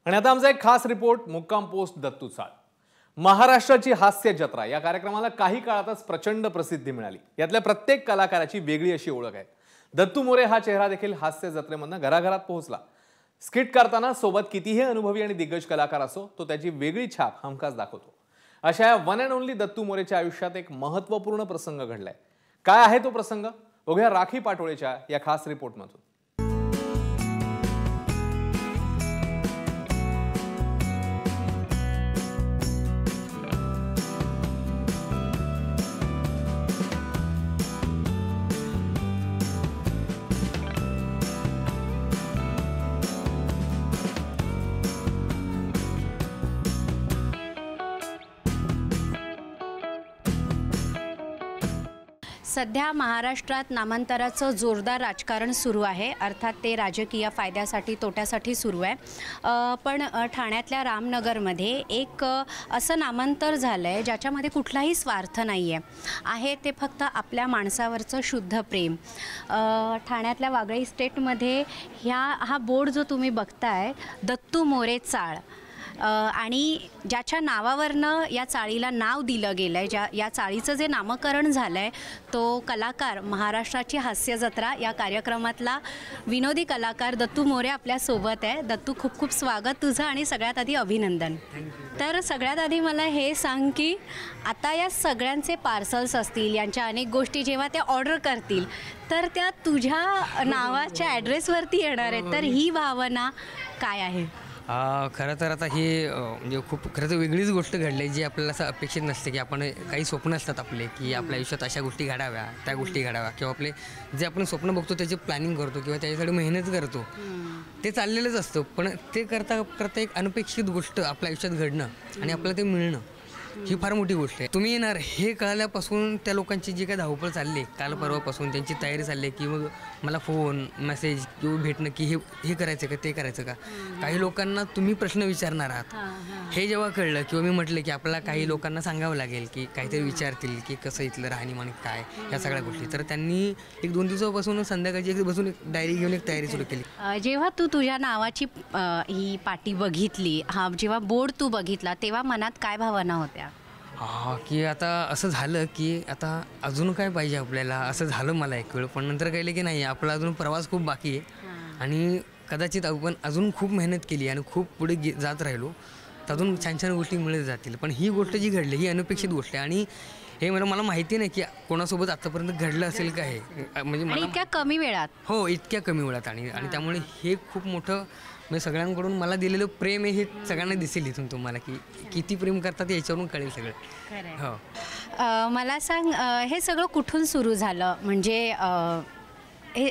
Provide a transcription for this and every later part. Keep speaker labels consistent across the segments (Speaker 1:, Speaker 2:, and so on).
Speaker 1: आणि आता आमचा एक खास रिपोर्ट मुक्काम पोस्ट दत्तू चाळ। महाराष्ट्राची हास्य जत्रा या कार्यक्रमाला काही काळातच प्रचंड प्रसिद्धी मिळाली। यातल्या प्रत्येक कलाकाराची वेगळी अशी ओळख आहे। दत्तू मोरे हा चेहरा देखील हास्य जत्रेमधून घराघरात पोहोचला। स्किट करताना सोबत कितीही अनुभवी आणि दिग्गज कलाकार असो तो त्याची वेगळी छाप हमखास दाखवतो। अशा या वन अँड ओनली दत्तू मोरेच्या आयुष्यात एक महत्त्वपूर्ण प्रसंग घडलाय। काय आहे तो प्रसंग बघूया राखी पाटोळेच्या या खास रिपोर्टमधून।
Speaker 2: सध्या महाराष्ट्रात नामांतराचं जोरदार राजकारण सुरू आहे। अर्थात ते राजकीय फायद्यासाठी तोट्यासाठी सुरू आहे। पण ठाण्यातल्या रामनगरमध्ये एक असं नामांतर झालंय ज्याच्यामध्ये कुठलाही स्वार्थ नाहीये। आहे ते फक्त आपल्या माणसावरचं शुद्ध प्रेम। ठाण्यातल्या वागळे स्टेटमध्ये हा बोर्ड जो तुम्ही बघताय दत्तू मोरे चाळ आणि ज्याच्या नावावरनं या चाळीला नाव दिलं गेलं आहे, या चाळीचं जे नामकरण झालं आहे तो कलाकार महाराष्ट्राची हास्य जत्रा या कार्यक्रमातला विनोदी कलाकार दत्तू मोरे आपल्यासोबत आहे। दत्तू खूप खूप स्वागत तुझं आणि सगळ्यात आधी अभिनंदन। तर सगळ्यात आधी मला हे सांग की आता या सगळ्यांचे पार्सल्स असतील, यांच्या अनेक गोष्टी जेव्हा ते ऑर्डर करतील तर त्या तुझ्या नावाच्या ॲड्रेसवरती येणार आहेत, तर ही भावना काय आहे?
Speaker 3: खरं तर आता हे म्हणजे खूप खरं तर वेगळीच गोष्ट घडली जी आपल्याला असं अपेक्षित नसते की आपण काही स्वप्न असतात आपले की आपल्या आयुष्यात अशा गोष्टी घडाव्या त्या गोष्टी घडाव्या किंवा आपले जे आपण स्वप्न बघतो त्याची प्लॅनिंग करतो किंवा त्याच्यासाठी मेहनत करतो ते चाललेलंच असतं। पण ते करता करता एक अनपेक्षित गोष्ट आपल्या आयुष्यात घडणं आणि आपल्याला ते मिळणं ही फार मोठी गोष्ट आहे। तुम्ही येणार हे कळल्यापासून त्या लोकांची जी काही धावपळ चालली काल परवापासून त्यांची तयारी चालली की मग मला फोन मेसेज किंवा भेटणं की हे करायचं का ते करायचं का। काही लोकांना तुम्ही प्रश्न विचारणार आहात हे जेव्हा कळलं किंवा मी म्हटलं की आपल्याला काही लोकांना सांगावं लागेल की काहीतरी विचारतील की कसं इथलं राहणीमान काय या सगळ्या गोष्टी, तर त्यांनी एक 2 दिवसापासून संध्याकाळची एक बसून एक डायरी घेऊन एक तयारी सुरू केली।
Speaker 2: जेव्हा तू तुझ्या नावाची ही पाटी बघितली, जेव्हा बोर्ड तू बघितला तेव्हा मनात काय भावना होत्या?
Speaker 3: की आता असं झालं की आता अजून काय पाहिजे आपल्याला, असं झालं मला एक वेळ। पण नंतर कळलं की नाही, आपला अजून प्रवास खूप बाकी आहे आणि कदाचित आपण अजून खूप मेहनत केली आणि खूप पुढे जात राहिलो तर अजून छान छान गोष्टी मिळत जातील। पण ही गोष्ट जी घडली ही अनपेक्षित गोष्ट आहे आणि हे मला माहिती नाही की कोणासोबत आतापर्यंत घडलं असेल का हे, म्हणजे मला
Speaker 2: इतक्या कमी वेळात
Speaker 3: हो इतक्या कमी वेळात आणि त्यामुळे हे खूप मोठं म्हणजे सगळ्यांकडून मला दिलेलं प्रेम आहे हे सगळ्यांना दिसेल इथून तुम्हाला की किती प्रेम करतात याच्यावरून कळेल सगळं।
Speaker 2: हो मला सांग हे सगळं कुठून सुरू झालं, म्हणजे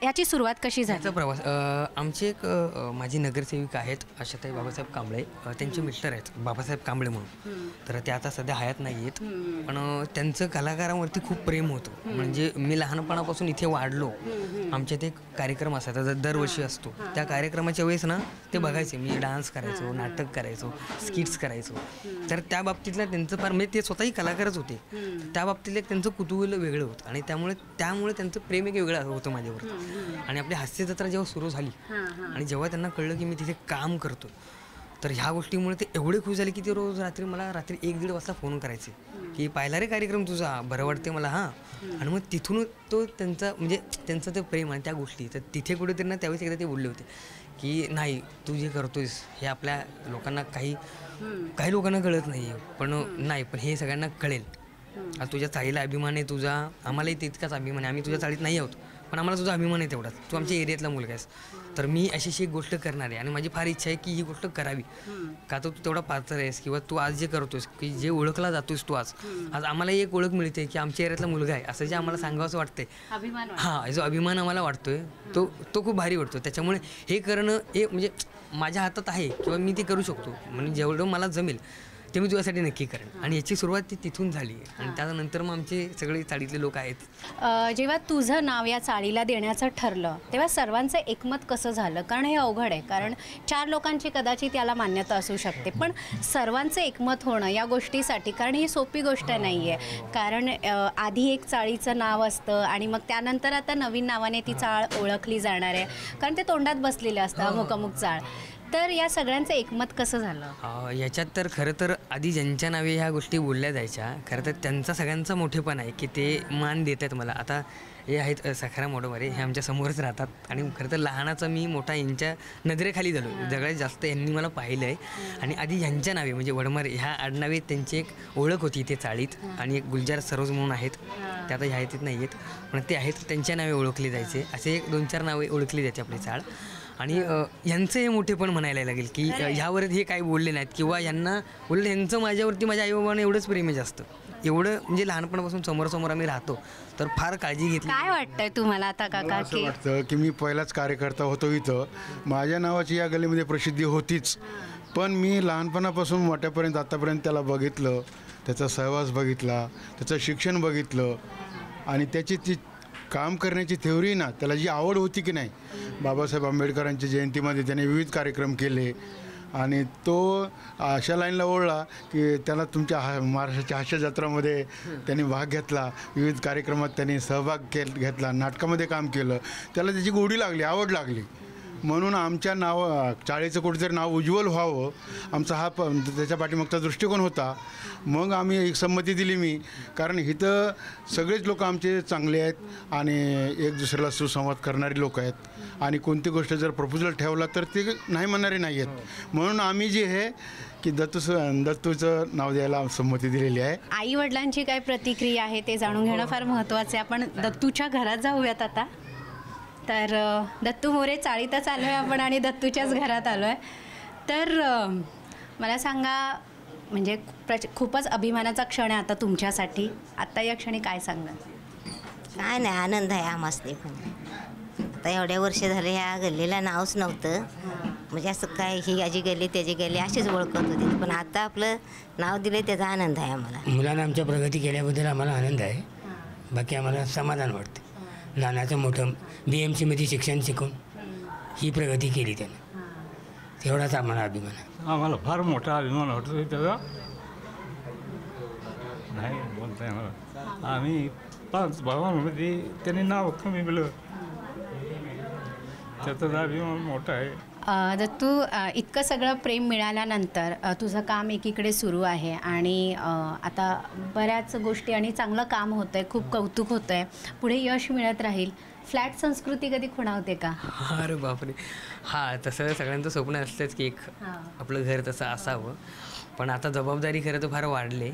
Speaker 2: याची सुरुवात कशी झाली?
Speaker 3: याचा प्रवास आमचे एक माझी नगरसेविका आहेत आशाताई बाबासाहेब कांबळे, त्यांचे मिस्टर आहेत बाबासाहेब कांबळे म्हणून, तर ते आता सध्या हयात नाही आहेत पण त्यांचं कलाकारांवरती खूप प्रेम होतं। म्हणजे मी लहानपणापासून इथे वाढलो, आमच्यात एक कार्यक्रम असायचा दरवर्षी असतो, त्या कार्यक्रमाच्या वेळेस ना ते बघायचे, मी डान्स करायचो, नाटक करायचो, स्किट्स करायचो, तर त्या बाबतीतला त्यांचं फार म्हणजे ते स्वतःही कलाकारच होते, त्या बाबतीतलं एक त्यांचं कुतूहल वेगळं होतं आणि त्यामुळे त्यांचं प्रेम एक वेगळं होतं माझ्यावर। आणि आपली हास्य जत्रा जेव्हा सुरू झाली आणि जेव्हा त्यांना कळलं की मी तिथे काम करतो तर ह्या गोष्टीमुळे ते एवढे खुश झाले की ते रोज मला रात्री 1-1:30 वाजता फोन करायचे की पाहिला रे कार्यक्रम तुझा, बरं वाटते मला आणि मग तिथून तो त्यांचं ते प्रेम आणि त्या गोष्टी, तर तिथे कुठेतरी ना त्यावेळेस एकदा ते बोलले होते की नाही तू जे करतोयस हे आपल्या लोकांना काही लोकांना कळत नाही पण नाही पण हे सगळ्यांना कळेल। तुझ्या चाळीला अभिमान आहे तुझा, आम्हालाही तितकाच अभिमान आहे, आम्ही तुझ्या चाळीत नाही आहोत पण आम्हाला तुझा अभिमान आहे तेवढाच, तू आमच्या एरियातला मुलगा आहेस, तर मी अशी एक गोष्ट करणार आहे आणि माझी फार इच्छा आहे की ही गोष्ट करावी का तर तू तेवढा पात्र आहेस किंवा तू आज जे करतोस की जे ओळखला जातोस तू आज आम्हालाही एक ओळख मिळते की आमच्या एरियातला मुलगा आहे असं जे आम्हाला सांगावं असं वाटतंय। जो अभिमान आम्हाला वाटतोय तो खूप भारी वाटतो। त्याच्यामुळे हे करणं हे म्हणजे माझ्या हातात आहे किंवा मी ते करू शकतो, म्हणजे जेवढं मला जमेल ते मी तुझ्यासाठी नक्की करेन आणि याची सुरुवात ती तिथून झाली आणि त्यानंतर मग आमचे सगळे चाळीतले लोक आहेत।
Speaker 2: जेव्हा तुझं नाव या चाळीला देण्याचं ठरलं तेव्हा सर्वांचं एकमत कसं झालं? कारण हे अवघड आहे, कारण 4 लोकांची कदाचित याला मान्यता असू शकते पण सर्वांचं एकमत होणं या गोष्टीसाठी, कारण ही सोपी गोष्ट नाही आहे, कारण आधी एक चाळीचं नाव असतं आणि मग त्यानंतर आता नवीन नावाने ती चाळ ओळखली जाणार आहे, कारण ते तोंडात बसलेलं असतं अमुक अमुक चाळ। तर या सगळ्यांचं एकमत कसं झालं?
Speaker 3: याच्यात तर खरं तर आधी ज्यांच्या नावे ह्या गोष्टी बोलल्या जायच्या, खरं तर त्यांचा सगळ्यांचा मोठेपण आहे की ते मान देत आहेत मला. आता हे आहेत सखाराम मोडोमारे, हे आमच्या समोरच राहतात आणि खरं तर लहानाचा मी मोठा यांच्या नजरेखाली झालो. सगळ्यात जास्त यांनी मला पाहिलं आहे. आणि आधी ह्यांच्या नावे म्हणजे वडमारे ह्या आडनावे त्यांची एक ओळख होती इथे चाळीत. आणि एक गुलजार सरोज म्हणून आहेत, ते आता ह्या येतीत नाही आहेत, पण ते आहेत, त्यांच्या नावे ओळखले जायचे. असे 2-4 नावे ओळखली जायचे आपली चाळ. आणि यांचं हे मोठेपण म्हणायला लागेल की ह्यावर हे काही बोलले नाहीत किंवा यांना बोलले, यांचं माझ्यावरती माझ्या आईबाबांना एवढंच प्रेम आहे जास्त. एवढं म्हणजे लहानपणापासून समोरासमोर आम्ही राहतो तर फार काळजी घेतली.
Speaker 2: काय वाटतंय तुम्हाला आता काका?
Speaker 4: असं वाटतं की मी पहिलाच कार्यकर्ता होतो इथं. माझ्या नावाची या गलीमध्ये प्रसिद्धी होतीच, पण मी लहानपणापासून मोठ्यापर्यंत आतापर्यंत त्याला बघितलं, त्याचा सहवास बघितला, त्याचं शिक्षण बघितलं आणि त्याची ती काम करण्याची थेअरी ना, त्याला जी आवड होती की नाही, बाबासाहेब आंबेडकरांच्या जयंतीमध्ये त्याने विविध कार्यक्रम केले आणि तो अशा लाईनला ओढला की त्याला तुमच्या महाराष्ट्राच्या हास्य जत्रामध्ये त्यांनी भाग घेतला, विविध कार्यक्रमात त्यांनी सहभाग घेतला, नाटकामध्ये काम केलं, त्याला त्याची गोडी लागली, आवड लागली. म्हणून आमच्या चाळीचं कुठेतरी नाव उज्ज्वल व्हावं, आमचा हा त्याच्या पाठीमागचा दृष्टिकोन होता. मग आम्ही एक संमती दिली मी, कारण इथं सगळेच लोक आमचे चांगले आहेत आणि एक दुसऱ्याला सुसंवाद करणारी लोक आहेत आणि कोणती गोष्ट जर प्रपोजल ठेवला तर ते नाही म्हणणारे नाही आहेत. म्हणून आम्ही जे आहे की दत्तूचं नाव द्यायला संमती दिलेली आहे.
Speaker 2: आई वडिलांची काय प्रतिक्रिया आहे ते जाणून घेणं फार महत्त्वाचं आहे. आपण दत्तूच्या घरात जाऊयात आता. तर दत्तू मोरे चाळीतच आलो आहे आपण आणि दत्तूच्याच घरात आलो आहे. तर मला सांगा, म्हणजे खूपच अभिमानाचा क्षण आहे आता तुमच्यासाठी. आत्ता या क्षणी काय सांगाल?
Speaker 5: काय नाही, आनंद आहे आम्हासनी पण. आता एवढ्या वर्ष झाले ह्या गल्लीला नावच नव्हतं, म्हणजे असं काय ही याची गल्ली त्याची गल्ली अशीच ओळखत होती, पण आता आपलं नाव दिलं त्याचा आनंद आहे आम्हाला.
Speaker 6: मुलांना आमच्या प्रगती केल्याबद्दल आम्हाला आनंद आहे. बाकी आम्हाला समाधान वाटतं. लहानाचं मोठं BMCमध्ये शिक्षण शिकून ही प्रगती केली त्यानं, तेवढाच आम्हाला अभिमान आहे.
Speaker 7: आम्हाला फार मोठा अभिमान वाटतो त्याचा. नाही बोलता येणार. आम्ही 5 भावांमध्ये त्यांनी नाव कमी दिलं, त्याचा अभिमान मोठा आहे.
Speaker 2: दत्तू, इतकं सगळं प्रेम मिळाल्यानंतर तुझं काम एकीकडे सुरू आहे आणि आता बऱ्याच गोष्टी आणि चांगलं काम होतं आहे, खूप कौतुक होतं आहे, पुढे यश मिळत राहील. फ्लॅट संस्कृती कधी खुणावते का?
Speaker 3: अरे बापरे, हां, तसं सगळ्यांचं स्वप्न असतंच की एक आपलं घर तसं असावं. पण आता जबाबदारी खरं तर फार वाढले,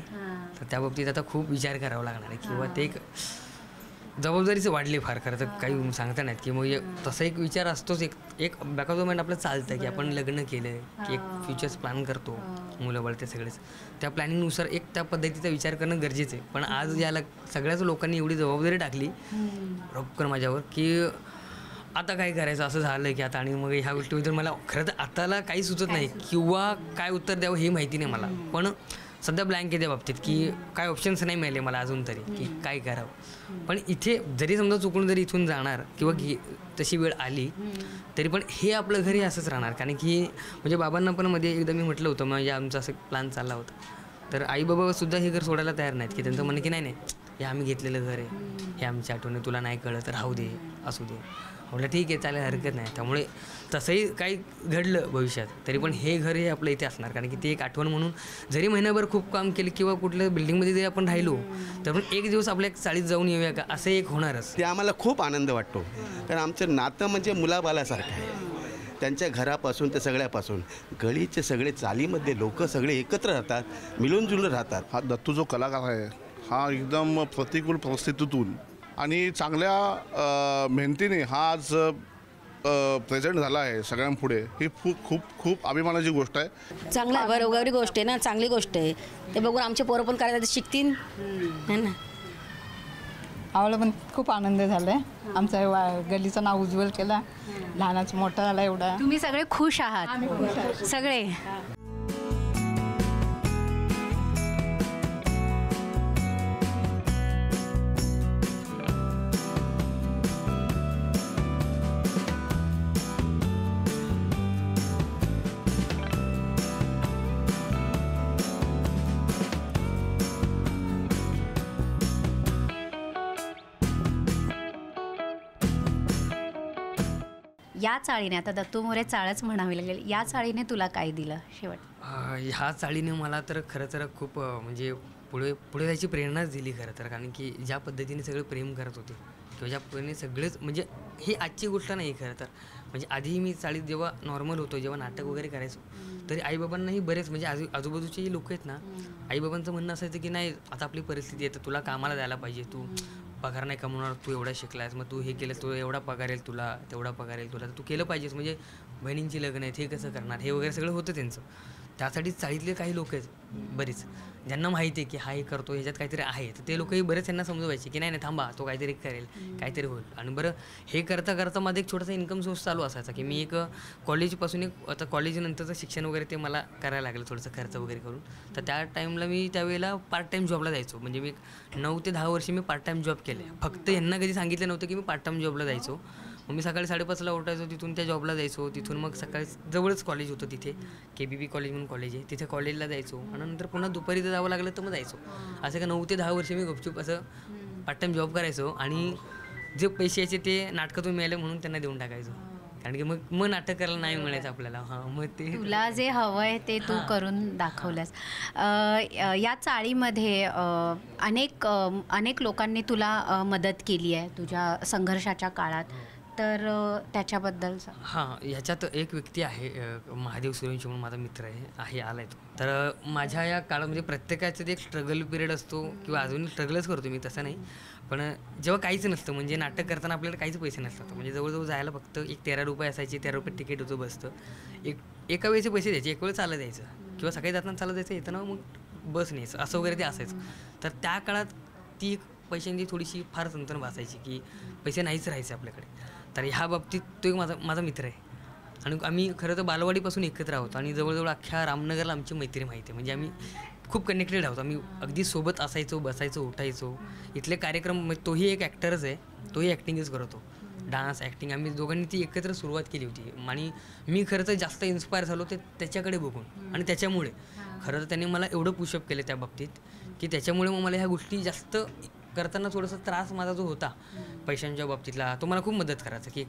Speaker 3: तर त्या बाबतीत आता खूप विचार करावा लागणार आहे किंवा ते एक जबाबदारीचं वाढले फार. खरं तर काही सांगता नाहीत की मग तसा एक विचार असतोच. एक बॅक ऑफ द माइंड आपलं चालतं की आपण लग्न केलं की एक फ्युचर्स प्लॅन करतो, मुलं बाळ ते सगळेच त्या प्लॅनिंगनुसार एक त्या पद्धतीचा विचार करणं गरजेचं आहे. पण आज याला सगळ्याच लोकांनी एवढी जबाबदारी टाकली रॉकर माझ्यावर की आता काय करायचं असं झालं की आता. आणि मग ह्या गोष्टीबद्दल मला खरं तर आताला काही सुचत नाही किंवा काय उत्तर द्यावं हे माहिती नाही मला. पण सध्या ब्लँक आहे त्या बाबतीत की काय ऑप्शन्स नाही मिळाले मला अजून तरी की काय करावं. पण इथे जरी समजा चुकून जरी इथून जाणार किंवा तशी वेळ आली तरी पण हे आपलं घरी असंच राहणार. कारण की म्हणजे बाबांना पण मध्ये एकदा मी म्हटलं होतं, म्हणजे आमचा असं प्लॅन चालला होता, तर आई बाबासुद्धा हे घर सोडायला तयार नाहीत की त्यांचं म्हणणं की नाही हे आम्ही घेतलेलं घर आहे, हे आमची आठवणी, तुला नाही कळलं तर राहू दे, असू दे. म्हटलं ठीक आहे, चालेल, हरकत नाही. त्यामुळे तसंही काही घडलं भविष्यात तरी पण हे घर हे आपलं इथे असणार. कारण की ते एक आठवण म्हणून जरी महिनाभर खूप काम केलं किंवा कुठल्या बिल्डिंगमध्ये जरी आपण राहिलो तर पण एक दिवस आपल्या चाळीत जाऊन येऊया का असं एक होणारच.
Speaker 8: ते आम्हाला खूप आनंद वाटतो, कारण आमचं नातं म्हणजे मुलाबालासारखं आहे. त्यांच्या घरापासून ते सगळ्यापासून गळीचे सगळे चालीमध्ये लोक सगळे एकत्र राहतात, मिळून जुळून राहतात.
Speaker 9: हा दत्तू जो कलाकार आहे हा एकदम प्रतिकूल परिस्थितीतून आणि चांगल्या मेहनतीने हा आज प्रेझेंट झाला आहे सगळ्यांपुढे. ही खूप खूप खूप अभिमानाची गोष्ट आहे.
Speaker 5: चांगलं आहे, बरोबरी गोष्ट आहे ना, चांगली गोष्ट आहे. ते बघून आमचे पोरं पण करायला शिकतील है ना.
Speaker 10: आम्हाला पण खूप आनंद झाला आहे. आमच्या गल्लीचं नाव उज्ज्वल केलं, लहानाचं मोठं झालं एवढा.
Speaker 2: तुम्ही सगळे खुश आहात? सगळे या चाळीने, आता दत्तू मोरे चाळच म्हणावी लागेल, या चाळीने तुला काय दिलं शेवट?
Speaker 3: ह्या चाळीने मला तर खरं तर खूप म्हणजे पुढे जायची प्रेरणाच दिली खरं तर. कारण की ज्या पद्धतीने सगळे प्रेम करत होते किंवा ज्या पद्धतीने सगळेच, म्हणजे ही आजची गोष्ट नाही खरं तर. म्हणजे आधी मी चाळीत जेव्हा नॉर्मल होतो, जेव्हा नाटक वगैरे करायचो, तरी आईबाबांनाही बरेच म्हणजे आजूबाजूचे जे लोक आहेत ना, आईबाबांचं म्हणणं असायचं की नाही, आता आपली परिस्थिती आहे तर तुला कामाला द्यायला पाहिजे, तू पगार नाही कमवणार, तू एवढा शिकलायस, मग तू हे केलं, तू एवढा पगार येईल तुला, तेवढा पगार येईल तुला, तू केलं पाहिजेस, म्हणजे बहिणींची लग्न आहेत, हे कसं करणार, हे वगैरे सगळं होतं त्यांचं. त्यासाठी चाळीतले काही लोक आहेत बरेच, ज्यांना माहिती आहे की हा हे करतो, ह्याच्यात काहीतरी आहे, तर ते लोकही बरेच त्यांना समजवायचे की नाही नाही थांबा, तो काहीतरी करेल, काहीतरी होईल. आणि बरं, हे करता करता माझा एक छोटासा इन्कम सोर्स चालू असायचा की मी एक कॉलेजपासून आता कॉलेजनंतरचं शिक्षण वगैरे ते मला करायला लागलं थोडंसं खर्च वगैरे करून. तर त्या टाईमला मी त्यावेळेला पार्ट टाईम जॉबला जायचो. म्हणजे मी 9 ते 10 वर्ष मी पार्ट टाईम जॉब केले. फक्त यांना कधी सांगितलं नव्हतं की मी पार्ट टाईम जॉबला जायचो. मग मी सकाळी 5:30ला उठायचो, तिथून त्या जॉबला जायचो, तिथून मग सकाळी जवळच कॉलेज होतं तिथे, KBB कॉलेज म्हणून कॉलेज आहे, तिथे कॉलेजला जायचो आणि नंतर पुन्हा दुपारी जर जावं लागलं तर मग जायचो. असं का 9 ते 10 वर्ष मी गपचूप असं पार्ट टाईम जॉब करायचो आणि जे पैसे यायचे ते नाटकातून मिळाले म्हणून त्यांना देऊन टाकायचो. कारण की मग नाटक करायला नाही मिळायचं आपल्याला. हां, मग ते
Speaker 2: तुला जे हवं आहे ते तू करून दाखवलंस. या चाळीमध्ये अनेक लोकांनी तुला मदत केली आहे तुझ्या संघर्षाच्या काळात, तर त्याच्याबद्दल सांग.
Speaker 3: हां, ह्याच्यात एक व्यक्ती आहे, महादेव सूर्यवंशी म्हणून माझा मित्र आहे आला आहे तो. तर माझ्या या काळात म्हणजे प्रत्येकाचं एक स्ट्रगल पिरियड असतो किंवा अजूनही स्ट्रगलच करतो मी, तसं नाही. पण जेव्हा काहीच नसतं, म्हणजे नाटक करताना आपल्याला काहीच पैसे नसतात, म्हणजे जवळजवळ जायला फक्त एक 13 रुपये असायचे, 13 रुपये तिकीट होतं बसतं. एका वेळेचे पैसे द्यायचे, एक वेळ चालत द्यायचं किंवा सकाळी जाताना चालत जायचं, येताना मग बस न्यायचं, असं वगैरे ते असायचं. तर त्या काळात ती एक पैशांची थोडीशी फार तंत्रण भासायची की पैसे नाहीच राहायचे आपल्याकडे. तर ह्या बाबतीत तो एक माझा मित्र आहे आणि आम्ही खरं तर बालवाडीपासून एकत्र आहोत आणि जवळजवळ अख्ख्या रामनगरला आमची मैत्री माहिती आहे. म्हणजे आम्ही खूप कनेक्टेड आहोत, आम्ही अगदी सोबत असायचो, बसायचो, उठायचो. इथले कार्यक्रम, तोही एक ॲक्टरच आहे, तोही ॲक्टिंगच करतो, डान्स ॲक्टिंग, आम्ही दोघांनी ती एकत्र सुरुवात केली होती. आणि मी खरं तर जास्त इन्स्पायर झालो ते त्याच्याकडे बघून आणि त्याच्यामुळे खरं तर त्यांनी मला एवढं पुशअप केलं त्या बाबतीत की त्याच्यामुळे मग मला ह्या गोष्टी जास्त करताना थोडासा त्रास माझा जो होता पैशांच्या बाबतीतला, तो मला खूप मदत करायचा की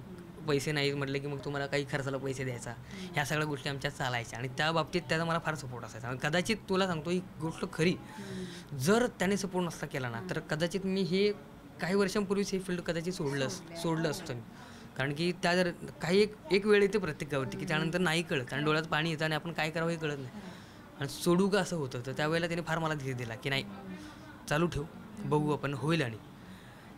Speaker 3: पैसे नाही म्हटलं की मग तुम्हाला काही खर्चाला पैसे द्यायचा, ह्या सगळ्या गोष्टी आमच्यात चालायच्या आणि त्या बाबतीत त्याचा मला फार सपोर्ट असायचा. आणि कदाचित तुला सांगतो ही गोष्ट खरी, जर त्याने सपोर्ट नसता केला ना तर कदाचित मी हे काही वर्षांपूर्वीच हे फील्ड कदाचित सोडलं असतं मी. कारण की त्या जर काही एक वेळ येते प्रत्येकावरती की त्यानंतर नाही कळत आणि डोळ्यात पाणी येतं आणि आपण काय करावं हे कळत नाही आणि सोडू का असं होतं. तर त्यावेळेला त्याने फार मला धीर दिला की नाही, चालू ठेव, बघू आपण, होईल. आणि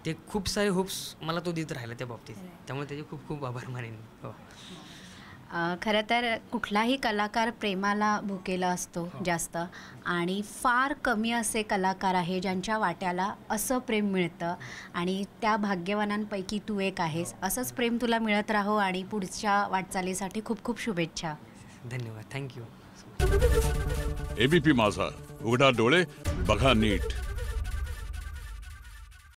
Speaker 3: ते खूप सारे होप्स मला तो देत राहिला त्या बाबतीत, त्यामुळे त्याचे खूप खूप आभार मानेन. हो,
Speaker 2: खरं तर कुठलाही कलाकार प्रेमाला भुकेला असतो जास्त, आणि फार कमी असे कलाकार आहे ज्यांच्या वाट्याला असं प्रेम मिळतं आणि त्या भाग्यवानांपैकी तू एक आहेस. असंच प्रेम तुला मिळत राहो आणि पुढच्या वाटचालीसाठी खूप खूप शुभेच्छा.
Speaker 3: धन्यवाद, थँक्यू.
Speaker 11: ABP माझा, उघडा डोळे बघा नीट.